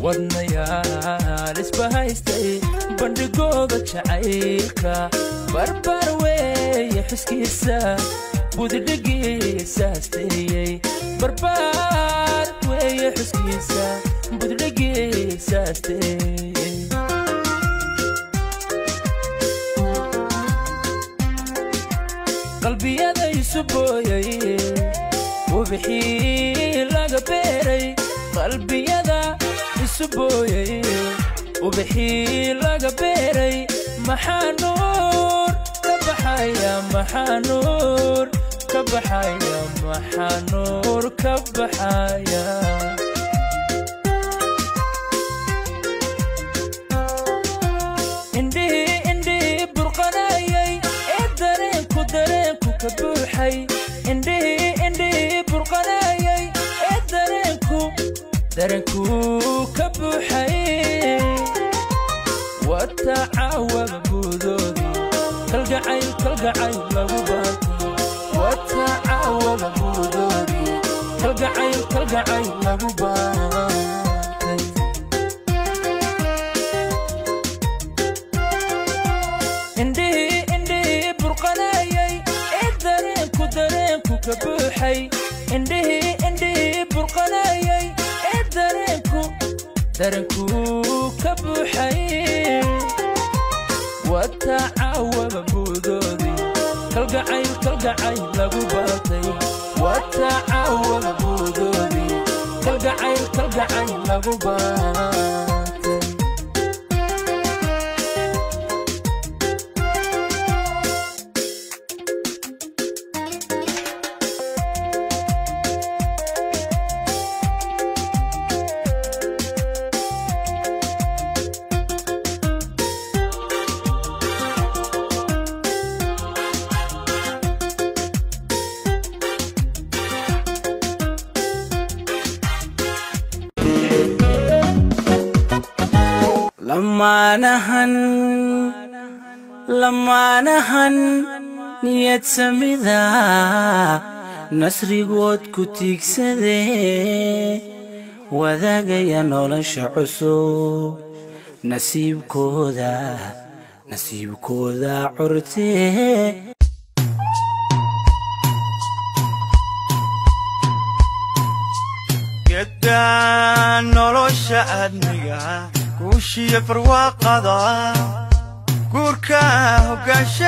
wadnayaal isbahaystay bandhigooda jacaylka barbar weeye xuskiisa budhigiisa asteeyey barbar weeye xuskiisa budhigiisa asteeyey qalbiyada isu booyay wabixii laga beeray qalbiyada isu booyay wabixii laga beeray maxaa nuur ka baxaya maxaa nuur ka baxaya maxaa nuur ka baxaya indhihi burqanayay ee dareenku ka buuxay indhihi burqanayay ee dareenku ka buuxay وتعاون بودودي كالقعي lagu baatay وتعاون بودودي كالقعي lagu baatay indhihi burqanayay ee dareenku ka buuxay indhihi burqanayay ee dareenku ka buuxay وتعاون بودودي كالقعي lagu baatay وتعاون بودودي كالقعي lagu baatay لما نهن نيت سميدا نسري قوت كتيك سدي وذاق ينولش عصو نسيب كودا عرتي قدان نولش أدنيا كوشي فرواقضا كوركا هوغاشي